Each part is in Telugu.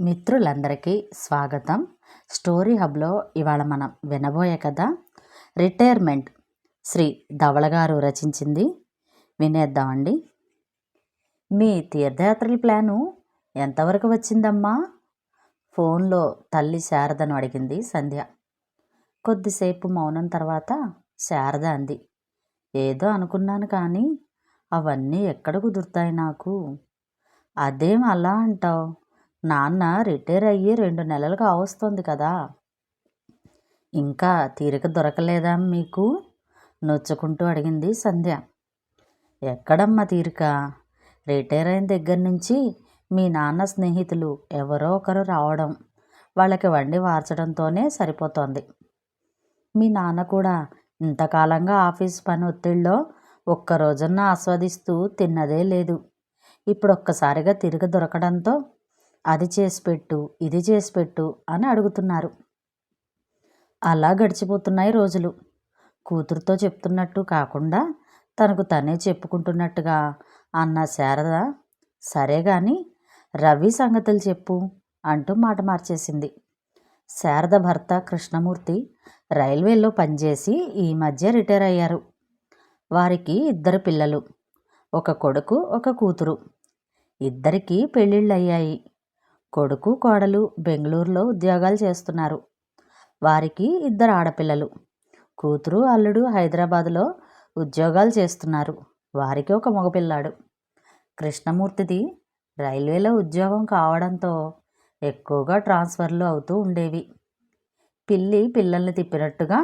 మిత్రులందరికీ స్వాగతం. స్టోరీ హబ్లో ఇవాళ మనం వినబోయే కథ రిటైర్మెంట్. శ్రీ ధవళ గారు రచించింది. వినేద్దామండి. మీ తీర్థయాత్రల ప్లాను ఎంతవరకు వచ్చిందమ్మా? ఫోన్లో తల్లి శారదను అడిగింది సంధ్య. కొద్దిసేపు మౌనం తర్వాత శారద అంది, ఏదో అనుకున్నాను కానీ అవన్నీ ఎక్కడ కుదురుతాయి నాకు. అదేం అలా అంటావు? నాన్న రిటైర్ అయ్యి 2 నెలలు కావస్తుంది కదా. ఇంకా తీరిక దొరకలేదా మీకు? నొచ్చుకుంటూ అడిగింది సంధ్య. ఎక్కడమ్మా తీరిక? రిటైర్ అయిన దగ్గర నుంచి మీ నాన్న స్నేహితులు ఎవరో ఒకరు రావడం, వాళ్ళకి వండి వార్చడంతోనే సరిపోతోంది. మీ నాన్న కూడా ఇంతకాలంగా ఆఫీస్ పని ఒత్తిడిలో ఒక్కరోజున ఆస్వాదిస్తూ తిన్నదే లేదు. ఇప్పుడు ఒక్కసారిగా తిరిగి దొరకడంతో అది చేసి పెట్టు, ఇది చేసి పెట్టు అని అడుగుతున్నారు. అలా గడిచిపోతున్నాయి రోజులు. కూతురుతో చెప్తున్నట్టు కాకుండా తనకు తనే చెప్పుకుంటున్నట్టుగా అన్న శారద, సరే గాని రవి సంగతులు చెప్పు అంటూ మాట మార్చేసింది. శారద భర్త కృష్ణమూర్తి రైల్వేలో పనిచేసి ఈ మధ్య రిటైర్ అయ్యారు. వారికి 2 పిల్లలు, ఒక కొడుకు ఒక కూతురు. ఇద్దరికీ పెళ్ళిళ్ళు అయ్యాయి. కొడుకు కోడలు బెంగళూరులో ఉద్యోగాలు చేస్తున్నారు. వారికి 2 ఆడపిల్లలు. కూతురు అల్లుడు హైదరాబాదులో ఉద్యోగాలు చేస్తున్నారు. వారికి ఒక మగపిల్లాడు. కృష్ణమూర్తిది రైల్వేలో ఉద్యోగం కావడంతో ఎక్కువగా ట్రాన్స్ఫర్లు అవుతూ ఉండేవి. పిల్లల్ని తిప్పినట్టుగా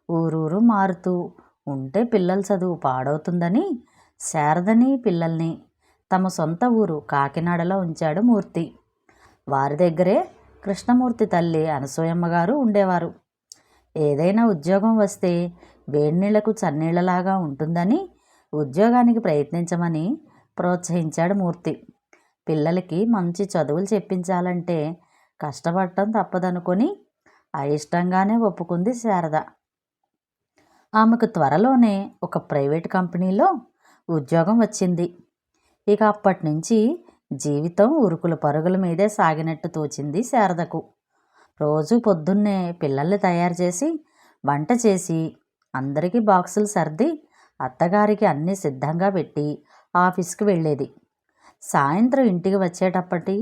ఊరూరు మారుతూ ఉంటే పిల్లల చదువు పాడవుతుందని శారదని పిల్లల్ని తమ సొంత ఊరు కాకినాడలో ఉంచాడు మూర్తి. వారి దగ్గరే కృష్ణమూర్తి తల్లి అనసూయమ్మ గారు ఉండేవారు. ఏదైనా ఉద్యోగం వస్తే వేడినీళ్లకు చన్నీళ్లలాగా ఉంటుందని ఉద్యోగానికి ప్రయత్నించమని ప్రోత్సహించాడు మూర్తి. పిల్లలకి మంచి చదువులు చెప్పించాలంటే కష్టపడటం తప్పదనుకొని అయిష్టంగానే ఒప్పుకుంది శారద. ఆమెకు త్వరలోనే ఒక ప్రైవేట్ కంపెనీలో ఉద్యోగం వచ్చింది. ఇక అప్పటి నుంచి జీవితం ఉరుకుల పరుగుల మీదే సాగినట్టు తోచింది శారదకు. రోజు పొద్దున్నే పిల్లల్ని తయారు చేసి వంట చేసి అందరికీ బాక్సులు సర్ది అత్తగారికి అన్నీ సిద్ధంగా పెట్టి ఆఫీస్కి వెళ్ళేది. సాయంత్రం ఇంటికి వచ్చేటప్పటికి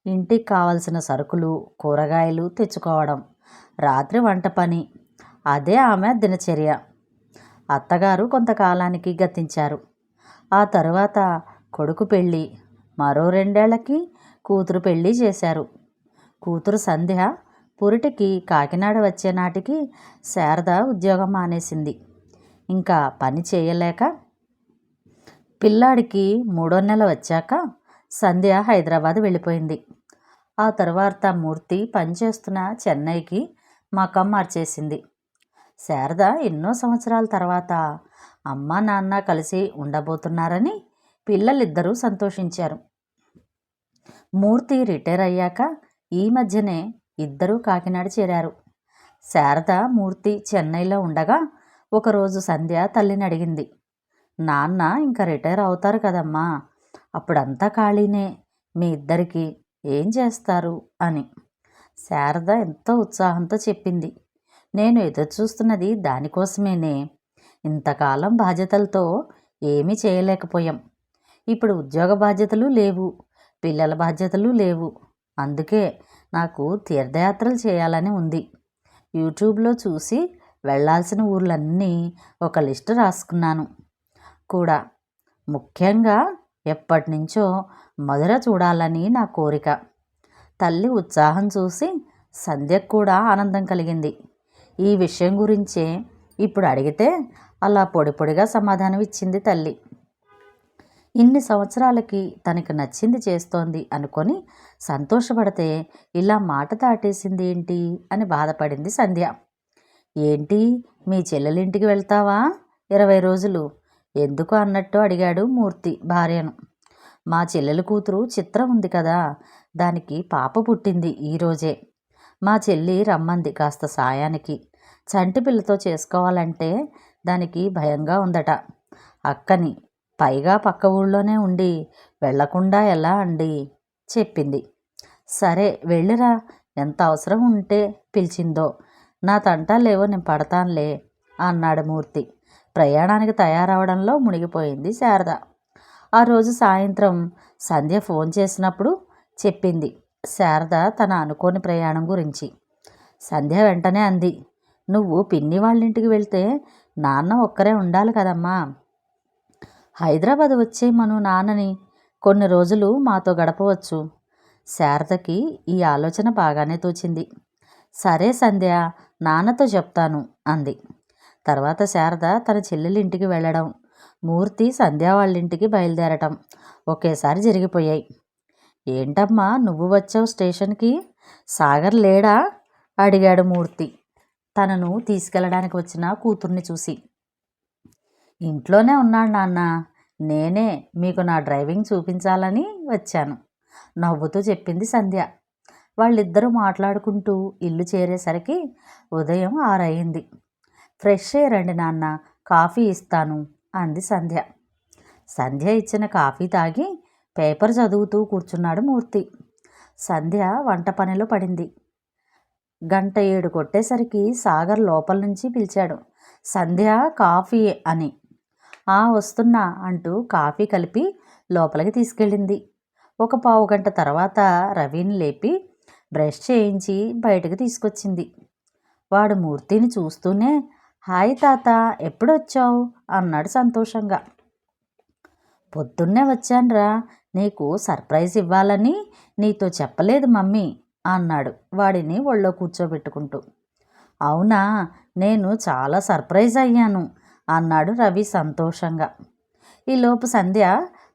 ఇంటికి కావలసిన సరుకులు కూరగాయలు తెచ్చుకోవడం, రాత్రి వంట పని, అదే ఆమె దినచర్య. అత్తగారు కొంతకాలానికి గతించారు. ఆ తరువాత కొడుకు పెళ్ళి, మరో 2 ఏళ్లకి కూతురు పెళ్ళి చేశారు. కూతురు సంధ్య పురిటికి కాకినాడ వచ్చే నాటికి శారద ఉద్యోగం మానేసింది. ఇంకా పని చేయలేక పిల్లాడికి 3వ నెల వచ్చాక సంధ్య హైదరాబాద్ వెళ్ళిపోయింది. ఆ తరువాత మూర్తి పనిచేస్తున్న చెన్నైకి మకాం మార్చేసింది. శారద ఎన్నో సంవత్సరాల తర్వాత అమ్మ నాన్న కలిసి ఉండబోతున్నారని పిల్లలిద్దరూ సంతోషించారు. మూర్తి రిటైర్ అయ్యాక ఈ మధ్యనే ఇద్దరూ కాకినాడ చేరారు. శారద మూర్తి చెన్నైలో ఉండగా ఒకరోజు సంధ్య తల్లిని అడిగింది, నాన్న ఇంకా రిటైర్ అవుతారు కదమ్మా, అప్పుడంతా ఖాళీనే, మీ ఇద్దరికి ఏం చేస్తారు అని. శారద ఎంతో ఉత్సాహంతో చెప్పింది, నేను ఎదురు చూస్తున్నది దానికోసమేనే. ఇంతకాలం బాధ్యతలతో ఏమీ చేయలేకపోయాం. ఇప్పుడు ఉద్యోగ బాధ్యతలు లేవు, పిల్లల బాధ్యతలు లేవు. అందుకే నాకు తీర్థయాత్రలు చేయాలని ఉంది. యూట్యూబ్లో చూసి వెళ్ళాల్సిన ఊర్లన్నీ ఒక లిస్టు రాసుకున్నాను కూడా. ముఖ్యంగా ఎప్పటి నుంచో మధుర చూడాలని నా కోరిక. తల్లి ఉత్సాహం చూసి సంధ్యకు కూడా ఆనందం కలిగింది. ఈ విషయం గురించే ఇప్పుడు అడిగితే అలా పొడి పొడిగా సమాధానం ఇచ్చింది తల్లి. ఇన్ని సంవత్సరాలకి తనకు నచ్చింది చేస్తోంది అనుకొని సంతోషపడితే ఇలా మాట దాటేసింది ఏంటి అని బాధపడింది సంధ్య. ఏంటి, మీ చెల్లెలింటికి వెళ్తావా 20 రోజులు? ఎందుకు అన్నట్టు అడిగాడు మూర్తి భార్యను. మా చెల్లెలి కూతురు చిత్రం ఉంది కదా, దానికి పాప పుట్టింది ఈరోజే. మా చెల్లి రమ్మంది కాస్త సాయానికి. చంటి పిల్లతో చేసుకోవాలంటే దానికి భయంగా ఉందట. అక్కని, పైగా పక్క ఊళ్ళోనే ఉండి వెళ్లకుండా ఎలా అండి చెప్పింది. సరే వెళ్ళిరా, ఎంత అవసరం ఉంటే పిలిచిందో. నా తంటాలేవో నేను పడతానులే అన్నాడు మూర్తి. ప్రయాణానికి తయారవడంలో మునిగిపోయింది శారద. ఆ రోజు సాయంత్రం సంధ్య ఫోన్ చేసినప్పుడు చెప్పింది శారద తన అనుకోని ప్రయాణం గురించి. సంధ్య వెంటనే అంది, నువ్వు పిన్ని వాళ్ళింటికి వెళ్తే నాన్న ఒక్కరే ఉండాలి కదమ్మా. హైదరాబాద్ వచ్చేయమను నాన్నని, కొన్ని రోజులు మాతో గడపవచ్చు. శారదకి ఈ ఆలోచన బాగానే తోచింది. సరే సంధ్య, నాన్నతో చెప్తాను అంది. తర్వాత శారద తన చెల్లెలింటికి వెళ్ళడం, మూర్తి సంధ్య వాళ్ళింటికి బయలుదేరటం ఒకేసారి జరిగిపోయాయి. ఏంటమ్మా నువ్వు వచ్చావు స్టేషన్కి, సాగర్ లేడా అడిగాడు మూర్తి తనను తీసుకెళ్ళడానికి వచ్చిన కూతుర్ని చూసి. ఇంట్లోనే ఉన్నాడు నాన్న, నేనే మీకు నా డ్రైవింగ్ చూపించాలని వచ్చాను నవ్వుతూ చెప్పింది సంధ్య. వాళ్ళిద్దరూ మాట్లాడుకుంటూ ఇల్లు చేరేసరికి ఉదయం 6 అయింది. ఫ్రెష్ అయ్యి రండి నాన్న, కాఫీ ఇస్తాను అంది సంధ్య. సంధ్య ఇచ్చిన కాఫీ తాగి పేపర్ చదువుతూ కూర్చున్నాడు మూర్తి. సంధ్య వంట పనిలో పడింది. 6:00 కొట్టేసరికి సాగర్ లోపల నుంచి పిలిచాడు, సంధ్య కాఫీ అని. వస్తున్నా అంటూ కాఫీ కలిపి లోపలికి తీసుకెళ్ళింది. ఒక పావుగంట తర్వాత రవిని లేపి బ్రష్ చేయించి బయటకు తీసుకొచ్చింది. వాడు మూర్తిని చూస్తూనే, హాయ్ తాత, ఎప్పుడొచ్చావు అన్నాడు సంతోషంగా. పొద్దున్నే వచ్చానురా, నీకు సర్ప్రైజ్ ఇవ్వాలని నీతో చెప్పలేదు మమ్మీ అన్నాడు వాడిని ఒళ్ళో కూర్చోబెట్టుకుంటూ. అవునా, నేను చాలా సర్ప్రైజ్ అయ్యాను అన్నాడు రవి సంతోషంగా. ఈలోపు సంధ్య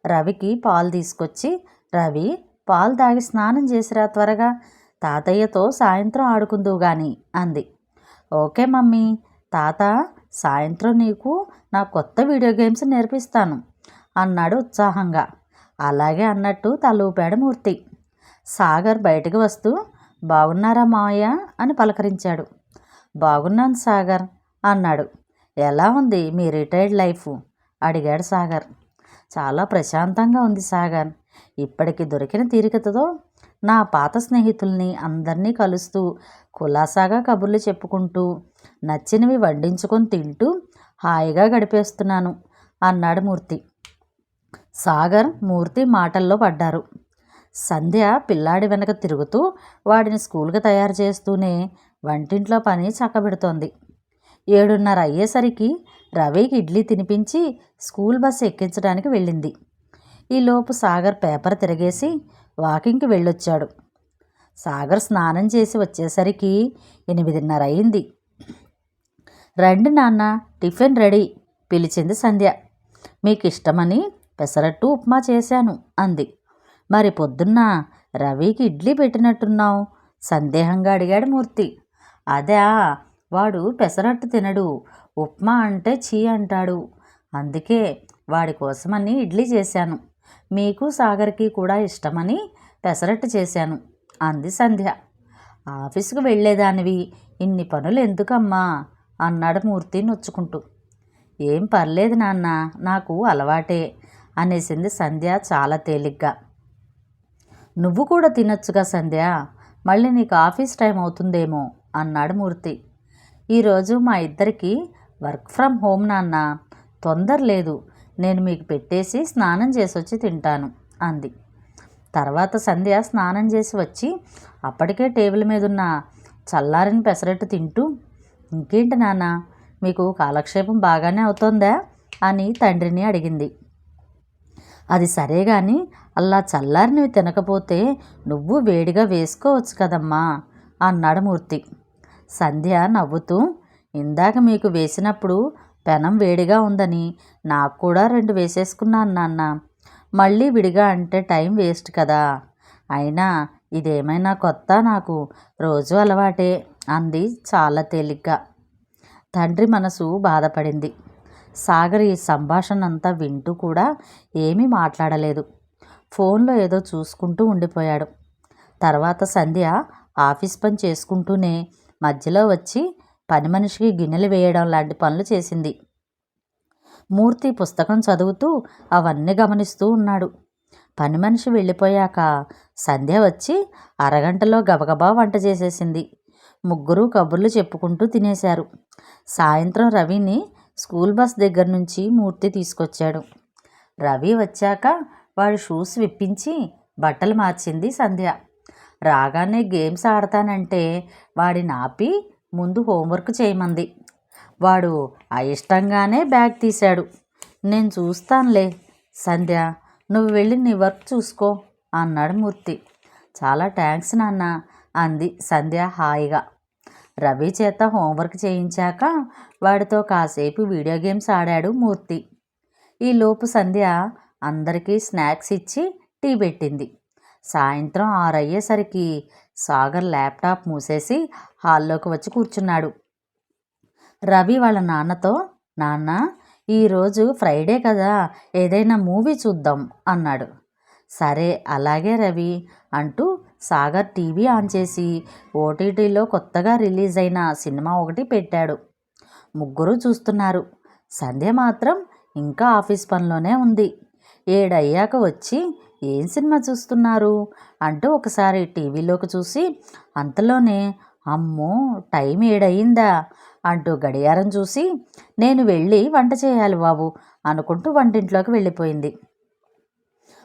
రవికి పాలు తీసుకొచ్చి, రవి పాలు తాగి స్నానం చేసిరా త్వరగా, తాతయ్యతో సాయంత్రం ఆడుకుందువు గాని అంది. ఓకే మమ్మీ, తాత సాయంత్రం నీకు నా కొత్త వీడియో గేమ్స్ నేర్పిస్తాను అన్నాడు ఉత్సాహంగా. అలాగే అన్నట్టు తలూపాడు మూర్తి. సాగర్ బయటకు వస్తూ, బాగున్నారా మావయ్య అని పలకరించాడు. బాగున్నాను సాగర్ అన్నాడు. ఎలా ఉంది మీ రిటైర్డ్ లైఫ్ అడిగాడు సాగర్. చాలా ప్రశాంతంగా ఉంది సాగర్. ఇప్పటికి దొరికిన తీరికతో నా పాత స్నేహితుల్ని అందరినీ కలుస్తూ కులాసాగా కబుర్లు చెప్పుకుంటూ నచ్చినవి వండించుకొని తింటూ హాయిగా గడిపేస్తున్నాను అన్నాడు మూర్తి. సాగర్ మూర్తి మాటల్లో పడ్డారు. సంధ్య పిల్లాడి వెనక తిరుగుతూ వాడిని స్కూల్కి తయారు చేస్తూనే వంటింట్లో పని చక్కబెడుతోంది. 7:30 అయ్యేసరికి రవికి ఇడ్లీ తినిపించి స్కూల్ బస్సు ఎక్కించడానికి వెళ్ళింది. ఈలోపు సాగర్ పేపర్ తిరగేసి వాకింగ్కి వెళ్ళొచ్చాడు. సాగర్ స్నానం చేసి వచ్చేసరికి 8:30 అయింది. రండి నాన్న, టిఫిన్ రెడీ పిలిచింది సంధ్య. మీకు ఇష్టమని పెసరట్టు ఉప్మా చేశాను అంది. మరి పొద్దున్న రవికి ఇడ్లీ పెట్టినట్టున్నావు సందేహంగా అడిగాడు మూర్తి. అదా, వాడు పెసరట్టు తినడు, ఉప్మా అంటే చీ అంటాడు, అందుకే వాడి కోసమని ఇడ్లీ చేశాను, మీకు సాగర్కి కూడా ఇష్టమని పెసరట్టు చేశాను అంది సంధ్య. ఆఫీసుకు వెళ్ళేదానివి ఇన్ని పనులు ఎందుకమ్మా అన్నాడు మూర్తి నొచ్చుకుంటూ. ఏం పర్లేదు నాన్న, నాకు అలవాటే అనేసింది సంధ్య చాలా తేలిగ్గా. నువ్వు కూడా తినొచ్చుగా సంధ్య, మళ్ళీ నీకు ఆఫీస్ టైం అవుతుందేమో అన్నాడు మూర్తి. ఈరోజు మా ఇద్దరికి వర్క్ ఫ్రమ్ హోమ్ నాన్న, తొందర లేదు, నేను మీకు పెట్టేసి స్నానం చేసి వచ్చి తింటాను అంది. తర్వాత సంధ్య స్నానం చేసి వచ్చి అప్పటికే టేబుల్ మీద ఉన్న చల్లారిన పెసరట్టు తింటూ, ఇంకేంటి నాన్న, మీకు కాలక్షేపం బాగానే అవుతోందా అని తండ్రిని అడిగింది. అది సరే గాని అలా చల్లారినవి తినకపోతే నువ్వు వేడిగా వేసుకోవచ్చు కదమ్మా అన్నాడు మూర్తి. సంధ్య నవ్వుతూ, ఇందాక మీకు వేసినప్పుడు పెనం వేడిగా ఉందని నాకు కూడా 2 వేసేసుకున్నాను నాన్న, మళ్ళీ విడిగా అంటే టైం వేస్ట్ కదా, అయినా ఇదేమైనా కొత్త, నాకు రోజు అలవాటే అంది చాలా తేలిగ్గా. తండ్రి మనసు బాధపడింది. సాగర్ ఈ సంభాషణ అంతా వింటూ కూడా ఏమీ మాట్లాడలేదు. ఫోన్లో ఏదో చూసుకుంటూ ఉండిపోయాడు. తర్వాత సంధ్య ఆఫీస్ పని చేసుకుంటూనే మధ్యలో వచ్చి పని మనిషికి గిన్నెలు వేయడం లాంటి పనులు చేసింది. మూర్తి పుస్తకం చదువుతూ అవన్నీ గమనిస్తూ ఉన్నాడు. పని మనిషి వెళ్ళిపోయాక సంధ్య వచ్చి అరగంటలో గబగబా వంట చేసేసింది. ముగ్గురు కబుర్లు చెప్పుకుంటూ తినేశారు. సాయంత్రం రవిని స్కూల్ బస్ దగ్గర నుంచి మూర్తి తీసుకొచ్చాడు. రవి వచ్చాక వాడి షూస్ విప్పించి బట్టలు మార్చింది సంధ్య. రాగానే గేమ్స్ ఆడతానంటే వాడిని ఆపి ముందు హోంవర్క్ చేయమంది. వాడు అయిష్టంగానే బ్యాగ్ తీశాడు. నేను చూస్తానులే సంధ్య, నువ్వు వెళ్ళి నీ వర్క్ చూసుకో అన్నాడు మూర్తి. చాలా థ్యాంక్స్ నాన్న అంది సంధ్య హాయిగా. రవి చేత హోంవర్క్ చేయించాక వాడితో కాసేపు వీడియో గేమ్స్ ఆడాడు మూర్తి. ఈలోపు సంధ్య అందరికీ స్నాక్స్ ఇచ్చి టీ పెట్టింది. సాయంత్రం 6 అయ్యేసరికి సాగర్ ల్యాప్టాప్ మూసేసి హాల్లోకి వచ్చి కూర్చున్నాడు. రవి వాళ్ళ నాన్నతో, నాన్న ఈరోజు ఫ్రైడే కదా, ఏదైనా మూవీ చూద్దాం అన్నాడు. సరే అలాగే రవి అంటూ సాగర్ టీవీ ఆన్ చేసి ఓటీటీలో కొత్తగా రిలీజ్ అయిన సినిమా ఒకటి పెట్టాడు. ముగ్గురు చూస్తున్నారు. సంధ్య మాత్రం ఇంకా ఆఫీస్ పనిలోనే ఉంది. 7 అయ్యాక వచ్చి ఏం సినిమా చూస్తున్నారు అంటూ ఒకసారి టీవీలోకి చూసి అంతలోనే అమ్మో టైం 7 అయిందా అంటూ గడియారం చూసి నేను వెళ్ళి వంట చేయాలి బాబు అనుకుంటూ వంటింట్లోకి వెళ్ళిపోయింది.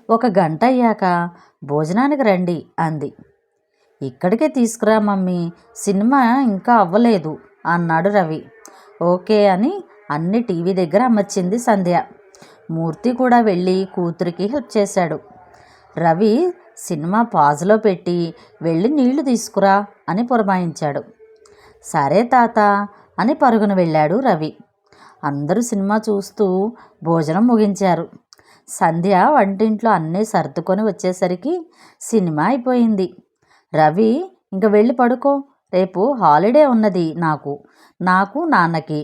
1 గంట అయ్యాక భోజనానికి రండి అంది. ఇక్కడికే తీసుకురా మమ్మీ, సినిమా ఇంకా అవ్వలేదు అన్నాడు రవి. ఓకే అని అన్ని టీవీ దగ్గర అమర్చింది సంధ్య. మూర్తి కూడా వెళ్ళి కూతురికి హెల్ప్ చేశాడు. రవి సినిమా పాజ్లో పెట్టి వెళ్ళి నీళ్లు తీసుకురా అని పురమాయించాడు. సరే తాత అని పరుగున వెళ్ళాడు రవి. అందరూ సినిమా చూస్తూ భోజనం ముగించారు. సంధ్య వంటింట్లో అన్నీ సర్దుకొని వచ్చేసరికి సినిమా అయిపోయింది. రవి ఇంక వెళ్ళి పడుకో, రేపు హాలిడే ఉన్నది నాకు నాన్నకి,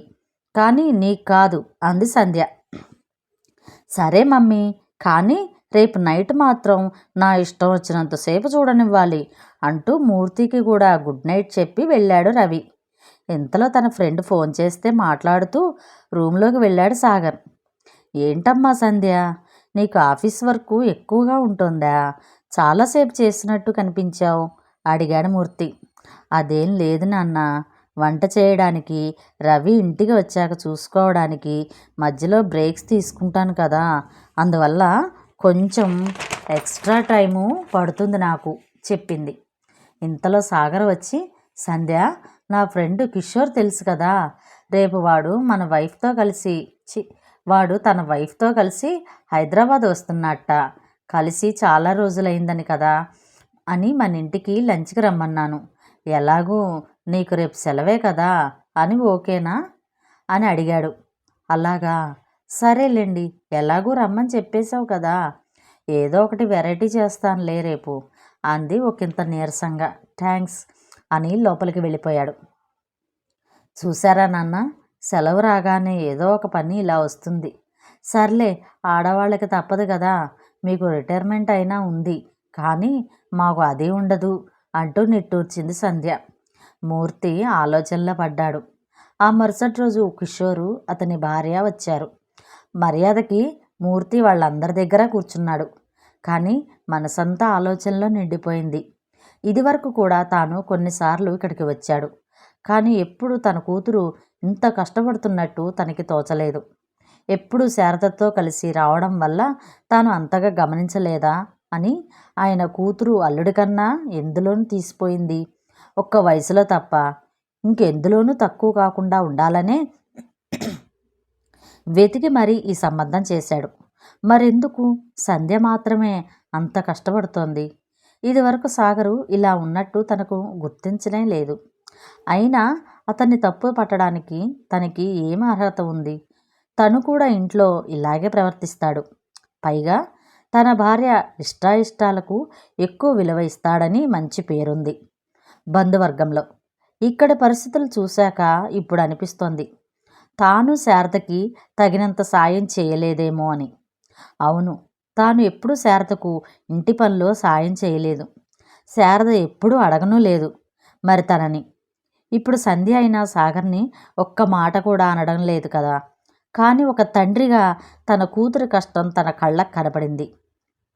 కానీ నీకు కాదు అంది సంధ్య. సరే మమ్మీ, కానీ రేపు నైట్ మాత్రం నా ఇష్టం వచ్చినంతసేపు చూడనివ్వాలి అంటూ మూర్తికి కూడా గుడ్ నైట్ చెప్పి వెళ్ళాడు రవి. ఇంతలో తన ఫ్రెండ్ ఫోన్ చేస్తే మాట్లాడుతూ రూమ్లోకి వెళ్ళాడు సాగర్. ఏంటమ్మా సంధ్య, నీకు ఆఫీస్ వర్క్ ఎక్కువగా ఉంటుందా? చాలాసేపు చేసినట్టు కనిపించావు అడిగాడు మూర్తి. అదేం లేదు నాన్న, వంట చేయడానికి, రవి ఇంటికి వచ్చాక చూసుకోవడానికి మధ్యలో బ్రేక్స్ తీసుకుంటాను కదా, అందువల్ల కొంచెం ఎక్స్ట్రా టైము పడుతుంది నాకు చెప్పింది. ఇంతలో సాగర్ వచ్చి, సంధ్య నా ఫ్రెండ్ కిషోర్ తెలుసు కదా, రేపు వాడు తన వైఫ్తో కలిసి హైదరాబాద్ వస్తున్నట్ట, కలిసి చాలా రోజులైందని కదా అని మన ఇంటికి లంచ్కి రమ్మన్నాను. ఎలాగూ నీకు రేపు సెలవే కదా అని ఓకేనా అని అడిగాడు. అలాగా, సరేలేండి, ఎలాగూ రమ్మని చెప్పేశావు కదా, ఏదో ఒకటి వెరైటీ చేస్తానులే రేపు అంది ఒకంత నీరసంగా. థ్యాంక్స్ అని లోపలికి వెళ్ళిపోయాడు. చూసారా నాన్న, సెలవు రాగానే ఏదో ఒక పని ఇలా వస్తుంది. సర్లే, ఆడవాళ్ళకి తప్పదు కదా, మీకు రిటైర్మెంట్ అయినా ఉంది, కానీ మాకు అది ఉండదు అంటూ నిట్టూర్చింది సంధ్య. మూర్తి ఆలోచనలో పడ్డాడు. ఆ మరుసటి రోజు కిషోరు అతని భార్య వచ్చారు. మర్యాదకి మూర్తి వాళ్ళందరి దగ్గర కూర్చున్నాడు. కానీ మనసంతా ఆలోచనలో నిండిపోయింది. ఇదివరకు కూడా తాను కొన్నిసార్లు ఇక్కడికి వచ్చాడు, కానీ ఎప్పుడు తన కూతురు ఇంత కష్టపడుతున్నట్టు తనకి తోచలేదు. ఎప్పుడు శారదతో కలిసి రావడం వల్ల తాను అంతగా గమనించలేదా అని ఆయన కూతురు అల్లుడి కన్నా ఎందులోనూ తీసిపోయింది, ఒక్క వయసులో తప్ప ఇంకెందులోనూ తక్కువ కాకుండా ఉండాలనే వెతికి మరీ ఈ సంబంధం చేశాడు. మరెందుకు సంధ్య మాత్రమే అంత కష్టపడుతోంది? ఇదివరకు సాగరు ఇలా ఉన్నట్టు తనకు గుర్తించనే లేదు. అయినా అతన్ని తప్పు పట్టడానికి తనకి ఏం అర్హత ఉంది? తను కూడా ఇంట్లో ఇలాగే ప్రవర్తిస్తాడు. పైగా తన భార్య ఇష్టాయిష్టాలకు ఎక్కువ విలువ ఇస్తాడని మంచి పేరుంది బంధువర్గంలో. ఇక్కడి పరిస్థితులు చూశాక ఇప్పుడు అనిపిస్తోంది తాను శారదకి తగినంత సాయం చేయలేదేమో అని. అవును, తాను ఎప్పుడూ శారదకు ఇంటి పనిలో సాయం చేయలేదు. శారద ఎప్పుడూ అడగనూ లేదు మరి తనని. ఇప్పుడు సంధ్య అయినా సాగర్ని ఒక్క మాట కూడా అనడం లేదు కదా. కానీ ఒక తండ్రిగా తన కూతురి కష్టం తన కళ్ళకు కనపడింది.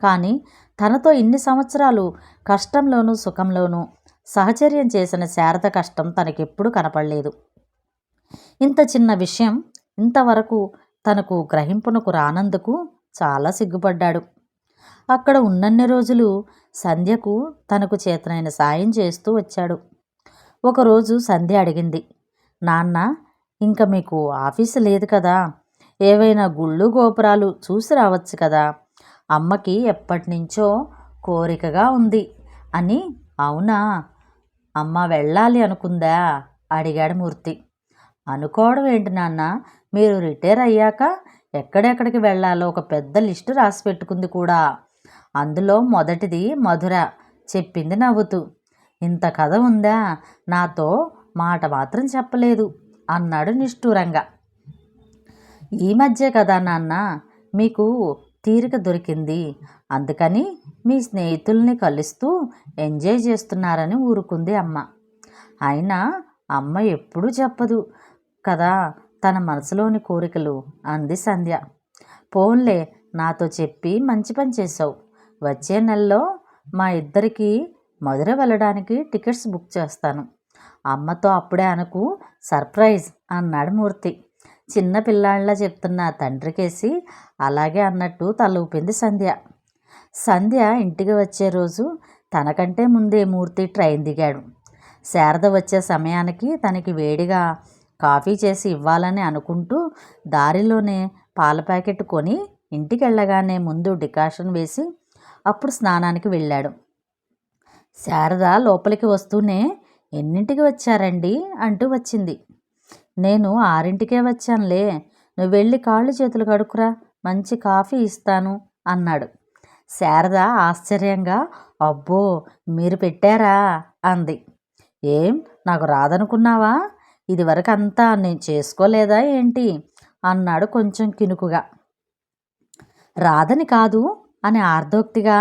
కానీ తనతో ఇన్ని సంవత్సరాలు కష్టంలోనూ సుఖంలోనూ సహచర్యం చేసిన శారద కష్టం తనకెప్పుడు కనపడలేదు. ఇంత చిన్న విషయం ఇంతవరకు తనకు గ్రహింపునకు రానందుకు చాలా సిగ్గుపడ్డాడు. అక్కడ ఉన్నన్ని రోజులు సంధ్యకు తనకు చేతనైన సాయం చేస్తూ వచ్చాడు. ఒకరోజు సంధ్య అడిగింది, నాన్న, ఇంక మీకు ఆఫీసు లేదు కదా, ఏవైనా గుళ్ళు గోపురాలు చూసి రావచ్చు కదా, అమ్మకి ఎప్పటినుంచో కోరికగా ఉంది అని. అవునా, అమ్మ వెళ్ళాలి అనుకుందా అడిగాడు మూర్తి. అనుకోవడం ఏంటి నాన్న, మీరు రిటైర్ అయ్యాక ఎక్కడెక్కడికి వెళ్ళాలో ఒక పెద్ద లిస్టు రాసి పెట్టుకుంది కూడా. అందులో మొదటిది మధుర చెప్పింది నవ్వుతూ. ఇంత కథ ఉందా, నాతో మాట మాత్రం చెప్పలేదు అన్నాడు నిష్ఠూరంగా. ఈ మధ్య కదా నాన్న మీకు తీరిక దొరికింది, అందుకని మీ స్నేహితుల్ని కలుస్తూ ఎంజాయ్ చేస్తున్నారని ఊరుకుంది అమ్మ. అయినా అమ్మ ఎప్పుడూ చెప్పదు కదా తన మనసులోని కోరికలు అంది సంధ్య. పోన్లే, నాతో చెప్పి మంచి పని చేసావు. వచ్చే నెలలో మా ఇద్దరికి మధుర వెళ్ళడానికి టికెట్స్ బుక్ చేస్తాను. అమ్మతో అప్పుడే అనకు, సర్ప్రైజ్ అన్నాడు మూర్తి. చిన్న పిల్లాళ్ళ చెప్తున్న తండ్రికేసి అలాగే అన్నట్టు తల ఊపింది సంధ్య. సంధ్య ఇంటికి వచ్చే రోజు తనకంటే ముందే మూర్తి ట్రైన్ దిగాడు. శారద వచ్చే సమయానికి తనకి వేడిగా కాఫీ చేసి ఇవ్వాలని అనుకుంటూ దారిలోనే పాల ప్యాకెట్ కొని ఇంటికి వెళ్ళగానే ముందు డికాషన్ వేసి అప్పుడు స్నానానికి వెళ్ళాడు. శారద లోపలికి వస్తూనే, ఎన్నింటికి వచ్చారండి అంటూ వచ్చింది. నేను 6ంటికే వచ్చానులే, నువ్వు వెళ్ళి కాళ్ళు చేతులు కడుక్కురా, మంచి కాఫీ ఇస్తాను అన్నాడు. శారద ఆశ్చర్యంగా, అబ్బో మీరు పెట్టారా అంది. ఏం, నాకు రాదనుకున్నావా, ఇదివరకు అంతా నేను చేసుకోలేదా ఏంటి అన్నాడు కొంచెం కినుకుగా. రాదని కాదు అని ఆర్దోక్తిగా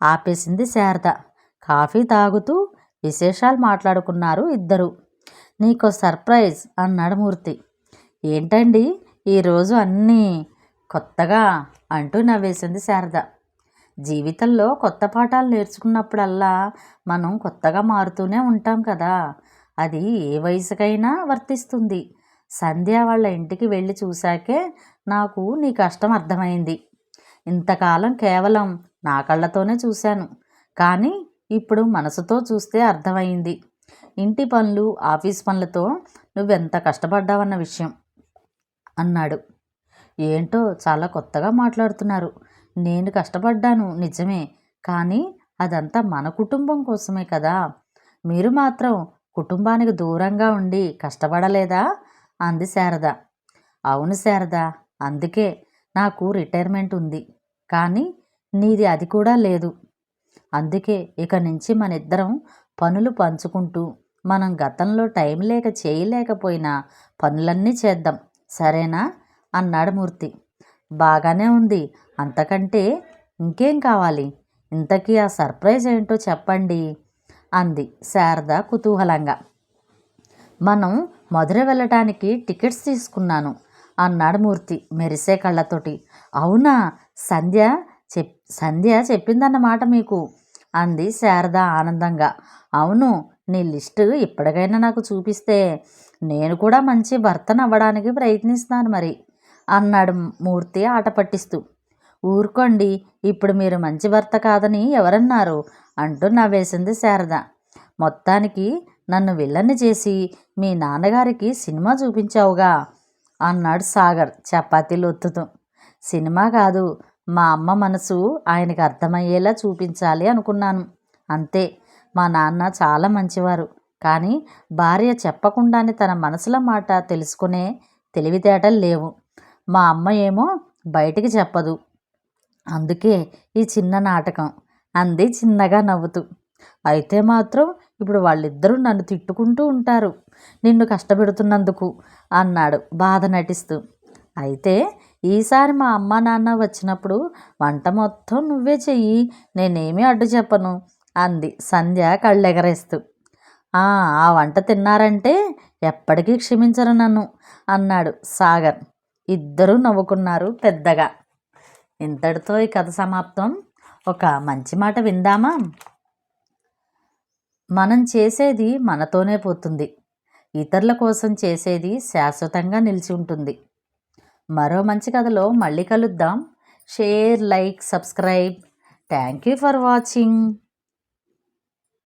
ఆపేసింది శారద. కాఫీ తాగుతూ విశేషాలు మాట్లాడుకున్నారు ఇద్దరు. నీకో సర్ప్రైజ్ అన్నాడు మూర్తి. ఏంటండి ఈరోజు అన్నీ కొత్తగా అంటూ నవ్వేసింది శారద. జీవితంలో కొత్త పాఠాలు నేర్చుకున్నప్పుడల్లా మనం కొత్తగా మారుతూనే ఉంటాం కదా, అది ఏ వయసుకైనా వర్తిస్తుంది. సంధ్య వాళ్ళ ఇంటికి వెళ్ళి చూశాకే నాకు నీ కష్టం అర్థమైంది. ఇంతకాలం కేవలం నా కళ్ళతోనే చూశాను, కానీ ఇప్పుడు మనసుతో చూస్తే అర్థమైంది. ఇంటి పనులు ఆఫీస్ పనులతో నువ్వెంత కష్టపడ్డావన్న విషయం అన్నాడు. ఏంటో చాలా కొత్తగా మాట్లాడుతున్నారు. నేను కష్టపడ్డాను నిజమే, కానీ అదంతా మన కుటుంబం కోసమే కదా. మీరు మాత్రం కుటుంబానికి దూరంగా ఉండి కష్టపడలేదా అంది శారద. అవును శారద, అందుకే నాకు రిటైర్మెంట్ ఉంది, కానీ నీది అది కూడా లేదు. అందుకే ఇక నుంచి మన ఇద్దరం పనులు పంచుకుంటూ మనం గతంలో టైం లేక చేయలేకపోయినా పనులన్నీ చేద్దాం, సరేనా అన్నాడు మూర్తి. బాగానే ఉంది, అంతకంటే ఇంకేం కావాలి, ఇంతకీ ఆ సర్ప్రైజ్ ఏంటో చెప్పండి అంది శారద కుతూహలంగా. మనం మధుర వెళ్ళటానికి టికెట్స్ తీసుకున్నాను అన్నాడు మూర్తి మెరిసే కళ్ళతోటి. అవునా, సంధ్య చెప్పిందన్నమాట మీకు అంది శారద ఆనందంగా. అవును, నీ లిస్టు ఇప్పటికైనా నాకు చూపిస్తే నేను కూడా మంచి భర్తను అవ్వడానికి ప్రయత్నిస్తాను మరి అన్నాడు మూర్తి ఆట పట్టిస్తూ. ఊరుకోండి, ఇప్పుడు మీరు మంచి భర్త కాదని ఎవరన్నారు అంటూ నవ్వేసింది శారద. మొత్తానికి నన్ను విల్లన్ని చేసి మీ నాన్నగారికి సినిమా చూపించావుగా అన్నాడు సాగర్ చపాతీలు ఒత్తుతూ. సినిమా కాదు, మా అమ్మ మనసు ఆయనకి అర్థమయ్యేలా చూపించాలి అనుకున్నాను, అంతే. మా నాన్న చాలా మంచివారు, కానీ భార్య చెప్పకుండానే తన మనసుల మాట తెలుసుకునే తెలివితేటలు లేవు. మా అమ్మ ఏమో బయటికి చెప్పదు, అందుకే ఈ చిన్న నాటకం అంది చిన్నగా నవ్వుతూ. అయితే మాత్రం ఇప్పుడు వాళ్ళిద్దరూ నన్ను తిట్టుకుంటూ ఉంటారు నిన్ను కష్టపెడుతున్నందుకు అన్నాడు బాధ నటిస్తూ. అయితే ఈసారి మా అమ్మ నాన్న వచ్చినప్పుడు వంట మొత్తం నువ్వే చెయ్యి, నేనేమీ అడ్డు చెప్పను అంది సంధ్య కళ్ళెగరేస్తూ. ఆ వంట తిన్నారంటే ఎప్పటికీ క్షమించరు నన్ను అన్నాడు సాగర్. ఇద్దరూ నవ్వుకున్నారు పెద్దగా. ఇంతటితో ఈ కథ సమాప్తం. ఒక మంచి మాట విందామా? మనం చేసేది మనతోనే పోతుంది, ఇతరుల కోసం చేసేది శాశ్వతంగా నిలిచి ఉంటుంది. మరో మంచి కథలో మళ్ళీ కలుద్దాం. Share, like, subscribe. Thank you for watching.